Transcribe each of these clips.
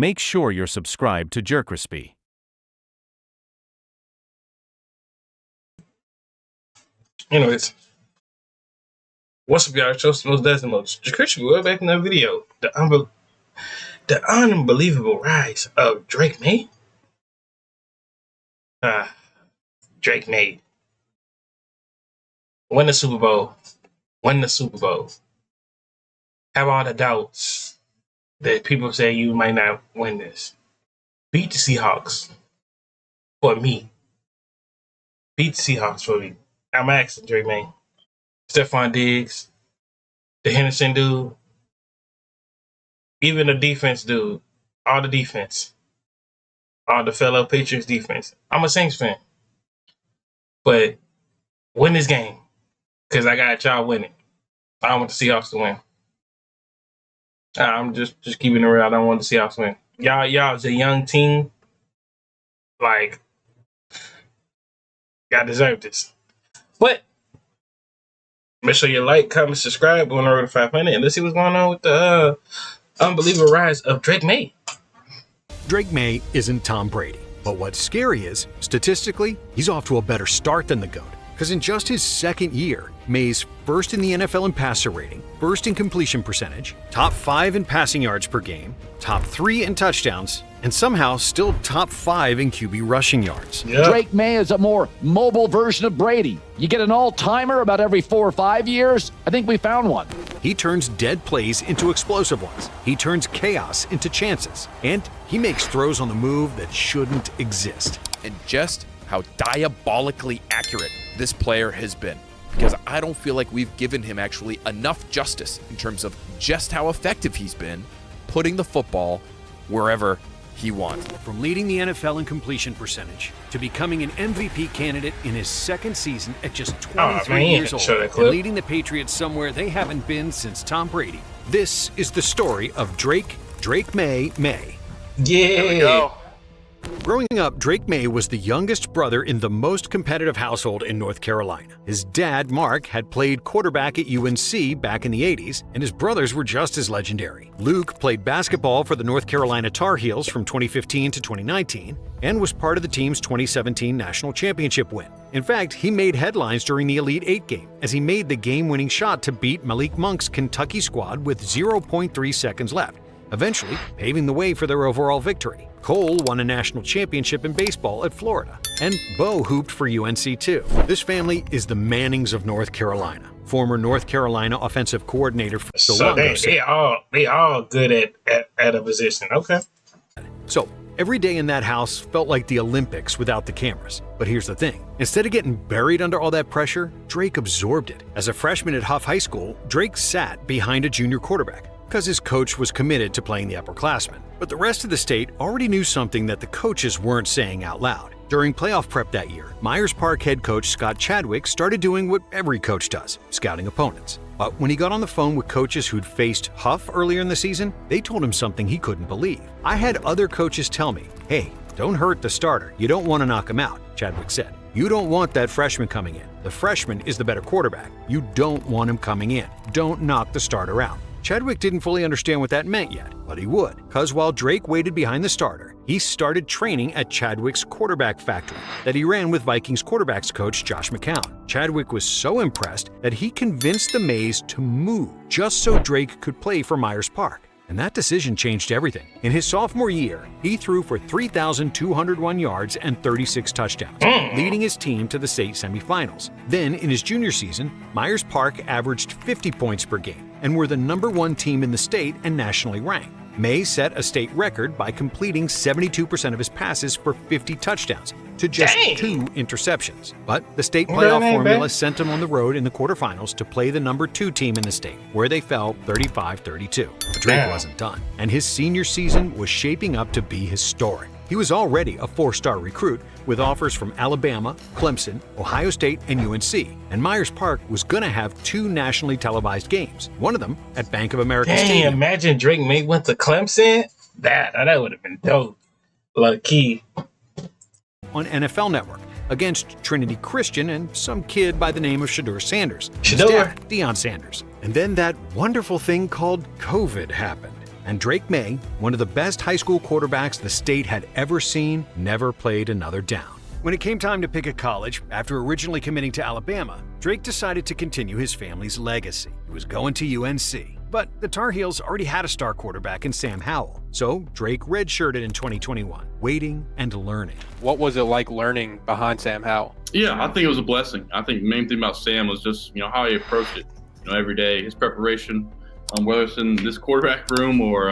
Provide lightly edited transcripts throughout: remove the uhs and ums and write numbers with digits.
make sure you're subscribed to Jerk Crispy. Anyways, what's up, y'all? Chose the most decimals. Crispy, we're back in that video. The unbelievable rise of Drake Maye. Drake Maye. Win the Super Bowl. Have all the doubts that people say you might not win this. Beat the Seahawks. For me. Beat the Seahawks for me. I'm asking Drake Maye. Stephon Diggs. The Henderson dude. Even the defense dude. All the defense. All the fellow Patriots defense. I'm a Saints fan. But win this game. Because I got y'all winning. I don't want the Seahawks to win. I'm just keeping it real. I don't want the Seahawks to win. Y'all is a young team. Like, y'all deserve this. But make sure you like, comment, subscribe. We're on the road to 500. And let's see what's going on with the unbelievable rise of Drake Maye. Drake Maye isn't Tom Brady. But what's scary is, statistically, he's off to a better start than the GOAT. Because in just his second year, Maye's first in the NFL in passer rating, first in completion percentage, top 5 in passing yards per game, top 3 in touchdowns, and somehow still top 5 in QB rushing yards. Yeah. Drake Maye is a more mobile version of Brady. You get an all-timer about every 4 or 5 years. I think we found one. He turns dead plays into explosive ones. He turns chaos into chances. And he makes throws on the move that shouldn't exist. And just how diabolically accurate this player has been. Because I don't feel like we've given him actually enough justice in terms of just how effective he's been putting the football wherever he wants. From leading the NFL in completion percentage to becoming an MVP candidate in his second season at just 23 years old and leading the Patriots somewhere they haven't been since Tom Brady. This is the story of Drake Maye. Yeah. Here we go. Growing up, Drake Maye was the youngest brother in the most competitive household in North Carolina. His dad, Mark, had played quarterback at UNC back in the 80s, and his brothers were just as legendary. Luke played basketball for the North Carolina Tar Heels from 2015 to 2019, and was part of the team's 2017 national championship win. In fact, he made headlines during the Elite Eight game, as he made the game-winning shot to beat Malik Monk's Kentucky squad with 0.3 seconds left, eventually paving the way for their overall victory. Cole won a national championship in baseball at Florida, and Bo hooped for UNC too. This family is the Mannings of North Carolina, former North Carolina offensive coordinator for So they all good at a position. Okay. So every day in that house felt like the Olympics without the cameras. But here's the thing. Instead of getting buried under all that pressure, Drake absorbed it. As a freshman at Huff High School, Drake sat behind a junior quarterback because his coach was committed to playing the upperclassmen. But the rest of the state already knew something that the coaches weren't saying out loud. During playoff prep that year, Myers Park head coach Scott Chadwick started doing what every coach does, scouting opponents. But when he got on the phone with coaches who'd faced Huff earlier in the season, they told him something he couldn't believe. "I had other coaches tell me, hey, don't hurt the starter. You don't want to knock him out," Chadwick said. "You don't want that freshman coming in. The freshman is the better quarterback. You don't want him coming in. Don't knock the starter out." Chadwick didn't fully understand what that meant yet, but he would, because while Drake waited behind the starter, he started training at Chadwick's quarterback factory that he ran with Vikings quarterbacks coach Josh McCown. Chadwick was so impressed that he convinced the Mayes to move just so Drake could play for Myers Park. And that decision changed everything. In his sophomore year, he threw for 3,201 yards and 36 touchdowns, leading his team to the state semifinals. Then, in his junior season, Myers Park averaged 50 points per game and were the #1 team in the state and nationally ranked. Maye set a state record by completing 72% of his passes for 50 touchdowns to just 2 interceptions. But the state playoff formula sent him on the road in the quarterfinals to play the #2 team in the state, where they fell 35-32. But Drake wasn't done, and his senior season was shaping up to be historic. He was already a 4-star recruit with offers from Alabama, Clemson, Ohio State, and UNC. And Myers Park was going to have 2 nationally televised games, one of them at Bank of America Stadium. Imagine Drake Maye went to Clemson. That would have been dope. Lucky. On NFL Network against Trinity Christian and some kid by the name of Shedeur Sanders. Shedeur? Deion Sanders. And then that wonderful thing called COVID happened. And Drake Maye, one of the best high school quarterbacks the state had ever seen, never played another down. When it came time to pick a college, after originally committing to Alabama, Drake decided to continue his family's legacy. He was going to UNC. But the Tar Heels already had a star quarterback in Sam Howell, so Drake redshirted in 2021, waiting and learning. What was it like learning behind Sam Howell? Yeah, I think it was a blessing. I think the main thing about Sam was just, how he approached it, every day, his preparation, whether it's in this quarterback room or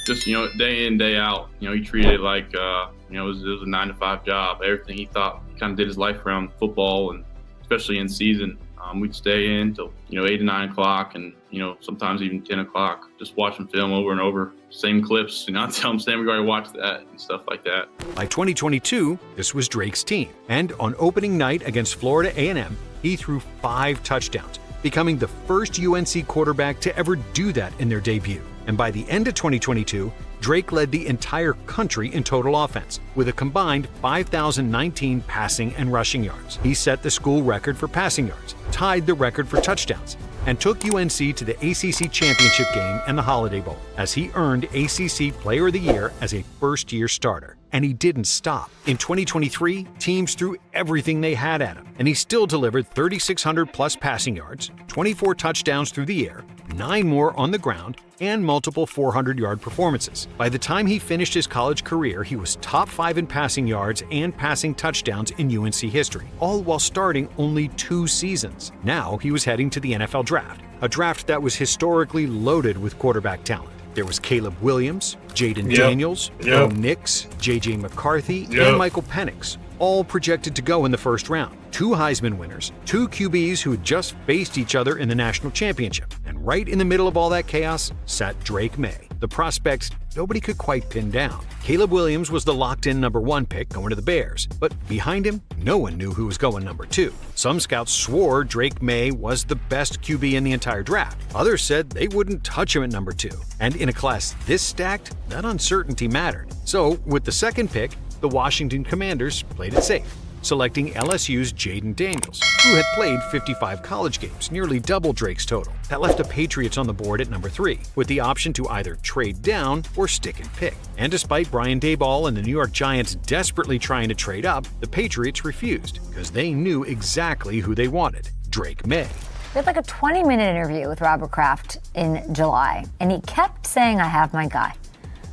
just, day in, day out. He treated it like, it was a 9-to-5 job. Everything he thought, he kind of did his life around football, and especially in season. We'd stay in till 8 to 9 o'clock, and sometimes even 10 o'clock, just watching film over and over, same clips. I tell him, Sam, we already watched that and stuff like that. By 2022, this was Drake's team, and on opening night against Florida A&M, he threw 5 touchdowns, becoming the first UNC quarterback to ever do that in their debut. And by the end of 2022, Drake led the entire country in total offense, with a combined 5,019 passing and rushing yards. He set the school record for passing yards, tied the record for touchdowns, and took UNC to the ACC Championship game and the Holiday Bowl, as he earned ACC Player of the Year as a first-year starter. And he didn't stop. In 2023, teams threw everything they had at him, and he still delivered 3,600-plus passing yards, 24 touchdowns through the air, 9 more on the ground, and multiple 400-yard performances. By the time he finished his college career, he was top 5 in passing yards and passing touchdowns in UNC history, all while starting only 2 seasons. Now he was heading to the NFL draft, a draft that was historically loaded with quarterback talent. There was Caleb Williams, Jaden Daniels, Bo Nix, J.J. McCarthy, and Michael Penix, all projected to go in the first round. 2 Heisman winners, 2 QBs who had just faced each other in the national championship. And right in the middle of all that chaos sat Drake Maye, the prospect nobody could quite pin down. Caleb Williams was the locked-in number 1 pick going to the Bears, but behind him, no one knew who was going number 2. Some scouts swore Drake Maye was the best QB in the entire draft. Others said they wouldn't touch him at number 2. And in a class this stacked, that uncertainty mattered. So, with the second pick, the Washington Commanders played it safe, selecting LSU's Jaden Daniels, who had played 55 college games, nearly double Drake's total. That left the Patriots on the board at number 3, with the option to either trade down or stick and pick. And despite Brian Daboll and the New York Giants desperately trying to trade up, the Patriots refused, because they knew exactly who they wanted: Drake Maye. We had like a 20-minute interview with Robert Kraft in July, and he kept saying, I have my guy.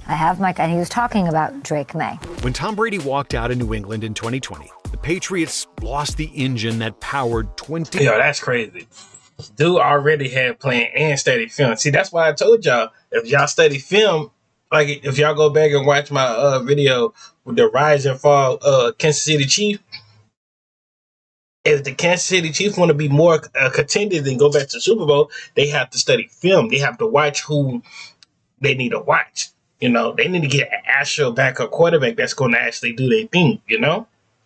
I have my guy. And he was talking about Drake Maye. When Tom Brady walked out of New England in 2020, the Patriots lost the engine that powered 20. Yo, that's crazy. Dude already had playing and studied film. See, that's why I told y'all, if y'all study film, like if y'all go back and watch my video with the rise and fall Kansas City Chiefs, if the Kansas City Chiefs want to be more contenders and go back to the Super Bowl, they have to study film. They have to watch who they need to watch. They need to get an actual backup quarterback that's going to actually do their thing,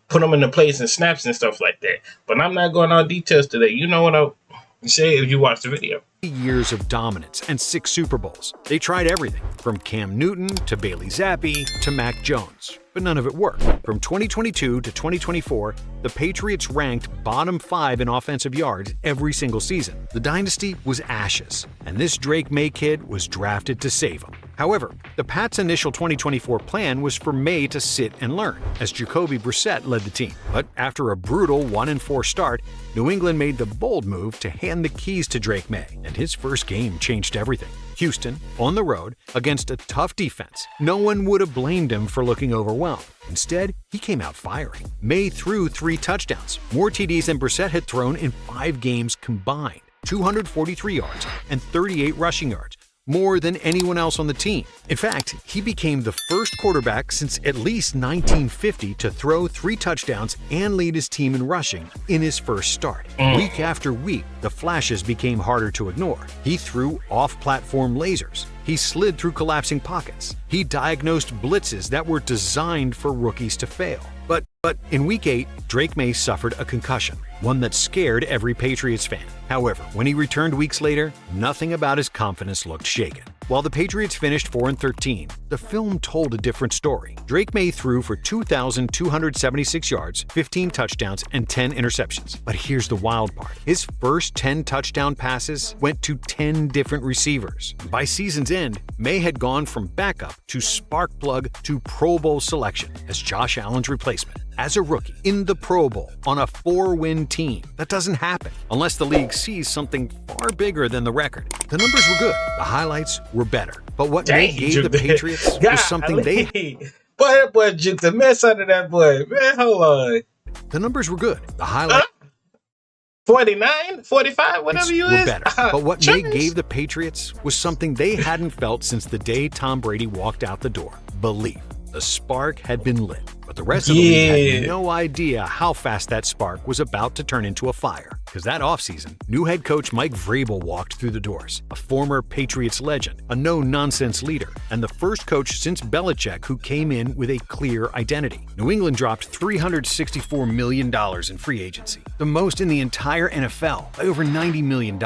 put them into plays and snaps and stuff like that. But I'm not going on details today. You know what I'll say if you watch the video. Years of dominance and 6 Super Bowls. They tried everything, from Cam Newton to Bailey Zappi to Mac Jones, but none of it worked. From 2022 to 2024, the Patriots ranked bottom 5 in offensive yards every single season. The dynasty was ashes, and this Drake Maye kid was drafted to save them. However, the Pats' initial 2024 plan was for Maye to sit and learn, as Jacoby Brissett led the team. But after a brutal 1-4 start, New England made the bold move to hand the keys to Drake Maye, and his first game changed everything. Houston, on the road, against a tough defense. No one would have blamed him for looking overwhelmed. Instead, he came out firing. Maye threw 3 touchdowns, more TDs than Brissett had thrown in 5 games combined, 243 yards and 38 rushing yards, more than anyone else on the team. In fact, he became the first quarterback since at least 1950 to throw 3 touchdowns and lead his team in rushing in his first start. Week after week, the flashes became harder to ignore. He threw off-platform lasers. He slid through collapsing pockets. He diagnosed blitzes that were designed for rookies to fail. But in Week 8, Drake Maye suffered a concussion, one that scared every Patriots fan. However, when he returned weeks later, nothing about his confidence looked shaken. While the Patriots finished 4-13, the film told a different story. Drake Maye threw for 2,276 yards, 15 touchdowns, and 10 interceptions. But here's the wild part. His first 10 touchdown passes went to 10 different receivers. By season's end, Maye had gone from backup to spark plug to Pro Bowl selection as Josh Allen's replacement. As a rookie, in the Pro Bowl, on a 4-win team. That doesn't happen unless the league sees something far bigger than the record. The numbers were good. The highlights were better. But what Maye gave the Patriots was something they... Boy, that boy juked the mess out of that boy. Man, hold on. The numbers were good. The highlights... 49, 45, whatever you were is. better. But what Maye gave the Patriots was something they hadn't felt since the day Tom Brady walked out the door. Belief. The spark had been lit, but the rest of the league had no idea how fast that spark was about to turn into a fire. Because that offseason, new head coach Mike Vrabel walked through the doors, a former Patriots legend, a no-nonsense leader, and the first coach since Belichick who came in with a clear identity. New England dropped $364 million in free agency, the most in the entire NFL, by over $90 million.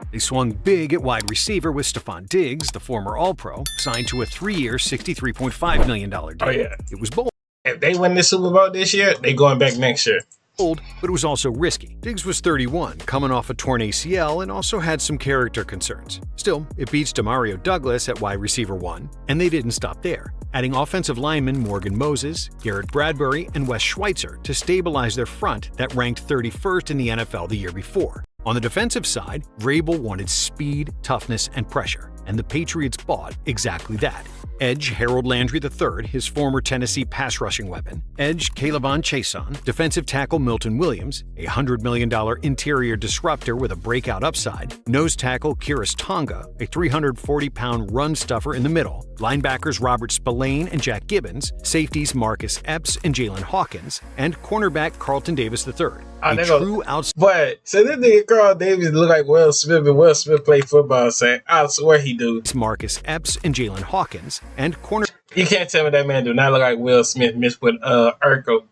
They swung big at wide receiver with Stephon Diggs, the former All-Pro, signed to a 3-year, $63.5 million deal. Oh, yeah. It was bold. If they win the Super Bowl this year, they going back next year. But it was also risky. Diggs was 31, coming off a torn ACL, and also had some character concerns. Still, it beats Demario Douglas at wide receiver 1, and they didn't stop there, adding offensive linemen Morgan Moses, Garrett Bradbury, and Wes Schweitzer to stabilize their front that ranked 31st in the NFL the year before. On the defensive side, Vrabel wanted speed, toughness, and pressure, and the Patriots bought exactly that. Edge Harold Landry III, his former Tennessee pass rushing weapon, Edge Calebon Chason, defensive tackle Milton Williams, a $100 million interior disruptor with a breakout upside, nose tackle Kiris Tonga, a 340-pound run stuffer in the middle, linebackers Robert Spillane and Jack Gibbons, safeties Marcus Epps and Jalen Hawkins, and cornerback Carlton Davis III. A true outside. But so this nigga Carl Davis look like Will Smith, and Will Smith played football. Saying, I swear he do. Marcus Epps and Jalen Hawkins, and corner. You can't tell me that man do not look like Will Smith mixed with Urkel,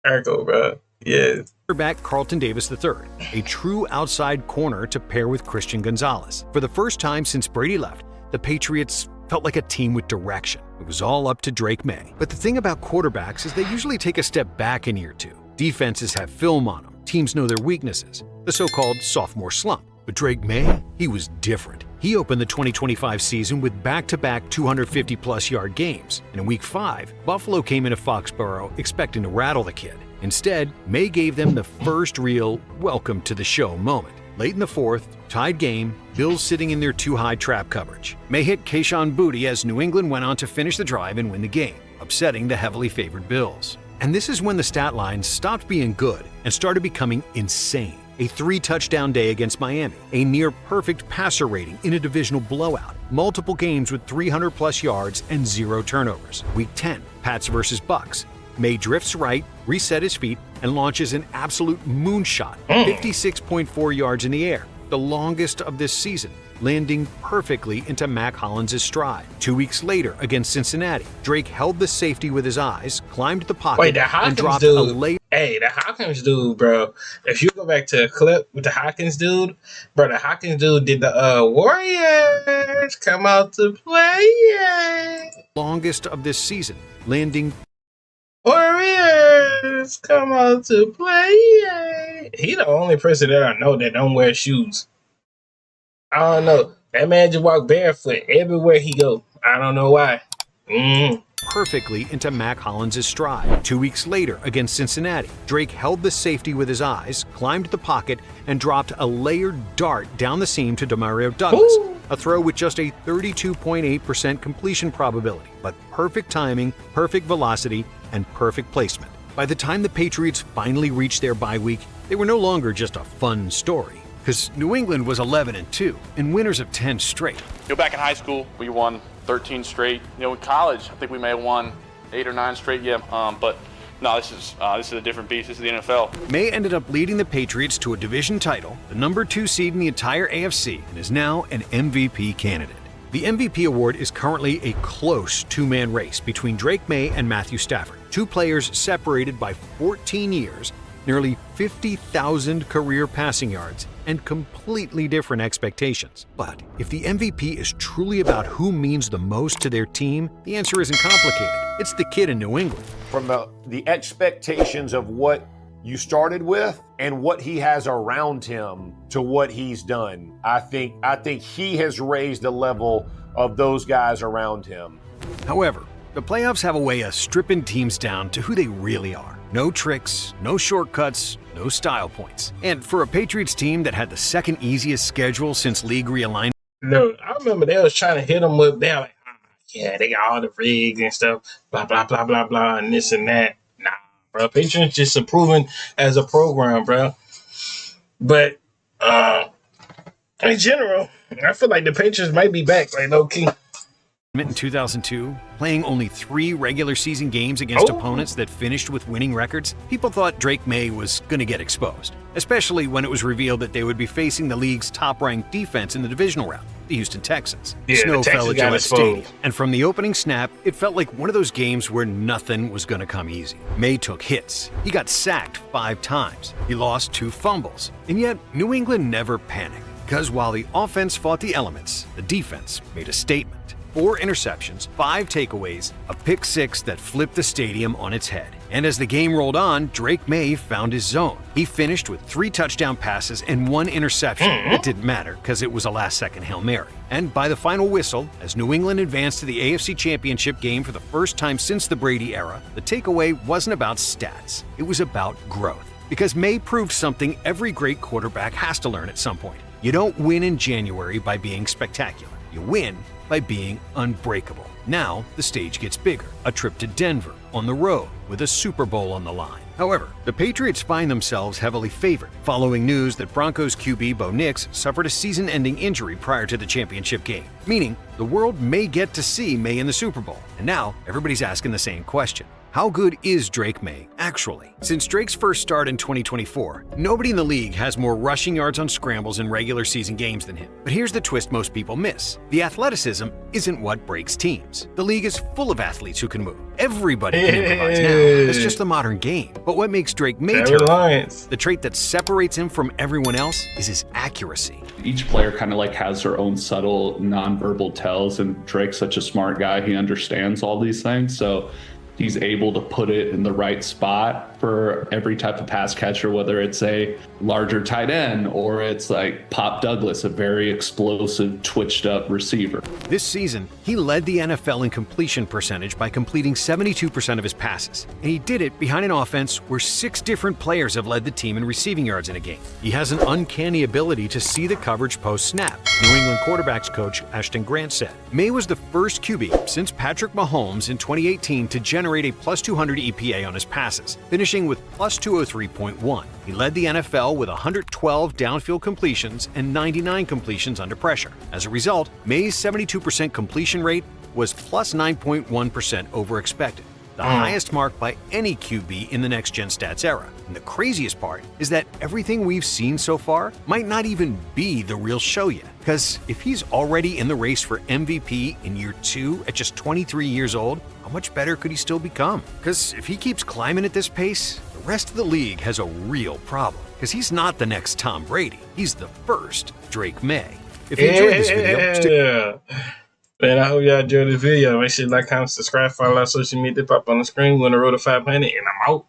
bro. Yeah. Quarterback Carlton Davis III, a true outside corner to pair with Christian Gonzalez. For the first time since Brady left, the Patriots felt like a team with direction. It was all up to Drake Maye. But the thing about quarterbacks is they usually take a step back in year 2. Defenses have film on them. Teams know their weaknesses, the so-called sophomore slump. But Drake Maye, he was different. He opened the 2025 season with back-to-back 250-plus yard games. And in Week 5, Buffalo came into Foxborough expecting to rattle the kid. Instead, Maye gave them the first real welcome to the show moment. Late in the fourth, tied game, Bills sitting in their too-high trap coverage. Maye hit Kayshon Boutte as New England went on to finish the drive and win the game, upsetting the heavily favored Bills. And this is when the stat line stopped being good and started becoming insane. A 3-touchdown day against Miami, a near-perfect passer rating in a divisional blowout, multiple games with 300-plus yards and 0 turnovers. Week 10, Pats versus Bucks. Maye drifts right, reset his feet, and launches an absolute moonshot, 56.4 yards in the air, the longest of this season, landing perfectly into Mac Hollins' stride. 2 weeks later, against Cincinnati, Drake held the safety with his eyes, climbed the pocket, and dropped a late. Hey, the Hawkins dude, bro. If you go back to a clip with the Hawkins dude, bro, the Hawkins dude did the Warriors come out to play. Longest of this season, landing. Warriors come out to play. He the only person that I know that don't wear shoes. I don't know. That man just walk barefoot everywhere he go. I don't know why. Perfectly into Mac Hollins' stride. 2 weeks later, against Cincinnati, Drake held the safety with his eyes, climbed the pocket, and dropped a layered dart down the seam to Demario Douglas. A throw with just a 32.8% completion probability, but perfect timing, perfect velocity, and perfect placement. By the time the Patriots finally reached their bye week, they were no longer just a fun story, because New England was 11-2 and winners of 10 straight. Back in high school, we won 13 straight. In college, I think we may have won 8 or 9 straight. But no, this is a different beast. This is the NFL. Maye ended up leading the Patriots to a division title, the number 2 seed in the entire AFC, and is now an MVP candidate. The MVP award is currently a close 2-man race between Drake Maye and Matthew Stafford, 2 players separated by 14 years, nearly 50,000 career passing yards and completely different expectations. But if the MVP is truly about who means the most to their team, the answer isn't complicated. It's the kid in New England. From the expectations of what you started with and what he has around him to what he's done, I think he has raised the level of those guys around him. However, the playoffs have a way of stripping teams down to who they really are. No tricks, no shortcuts, no style points. And for a Patriots team that had the second easiest schedule since league realignment. No, I remember they was trying to hit them with, they're like, yeah, they got all the rigs and stuff, blah, blah, blah, blah, blah, and this and that. Nah, bro. Patriots just improving as a program, bro. But in general, I feel like the Patriots might be back, like low-key. In 2002, playing only 3 regular season games against opponents that finished with winning records, people thought Drake Maye was going to get exposed, especially when it was revealed that they would be facing the league's top-ranked defense in the divisional round, the Houston Texans. Yeah, Snow the Texans fell at got Gillette Stadium, exposed. and from the opening snap, it felt like one of those games where nothing was going to come easy. Maye took hits. He got sacked 5 times. He lost 2 fumbles. And yet, New England never panicked, because while the offense fought the elements, the defense made a statement. 4 interceptions, 5 takeaways, a pick 6 that flipped the stadium on its head. And as the game rolled on, Drake Maye found his zone. He finished with 3 touchdown passes and 1 interception. It didn't matter because it was a last-second Hail Mary. And by the final whistle, as New England advanced to the AFC Championship game for the first time since the Brady era, the takeaway wasn't about stats. It was about growth. Because Maye proved something every great quarterback has to learn at some point. You don't win in January by being spectacular. You win by being unbreakable. Now, the stage gets bigger. A trip to Denver, on the road, with a Super Bowl on the line. However, the Patriots find themselves heavily favored, following news that Broncos QB Bo Nix suffered a season-ending injury prior to the championship game, meaning the world may get to see Maye in the Super Bowl. And now, everybody's asking the same question. How good is Drake Maye, actually? Since Drake's first start in 2024, nobody in the league has more rushing yards on scrambles in regular season games than him. But here's the twist most people miss. The athleticism isn't what breaks teams. The league is full of athletes who can move. Everybody can improvise now. It's just the modern game. But what makes Drake Maye terrifying, the trait that separates him from everyone else, is his accuracy. Each player kind of like has their own subtle nonverbal tells, and Drake's such a smart guy, he understands all these things. So he's able to put it in the right spot for every type of pass catcher, whether it's a larger tight end or it's like Pop Douglas, a very explosive, twitched up receiver. This season, he led the NFL in completion percentage by completing 72% of his passes. And he did it behind an offense where 6 different players have led the team in receiving yards in a game. He has an uncanny ability to see the coverage post-snap, New England quarterbacks coach Ashton Grant said. Maye was the first QB since Patrick Mahomes in 2018 to generate a plus 200 EPA on his passes, finishing with plus 203.1. He led the NFL with 112 downfield completions and 99 completions under pressure. As a result, Maye's 72% completion rate was plus 9.1% over expected, the highest mark by any QB in the next-gen stats era. And the craziest part is that everything we've seen so far might not even be the real show yet. Because if he's already in the race for MVP in year 2 at just 23 years old, how much better could he still become? Because if he keeps climbing at this pace, the rest of the league has a real problem. Because he's not the next Tom Brady. He's the first Drake Maye. If you enjoyed this video, Man, I hope y'all enjoyed this video. Make sure you like, comment, subscribe, follow our social media, pop on the screen. We're on the road to 500, and I'm out.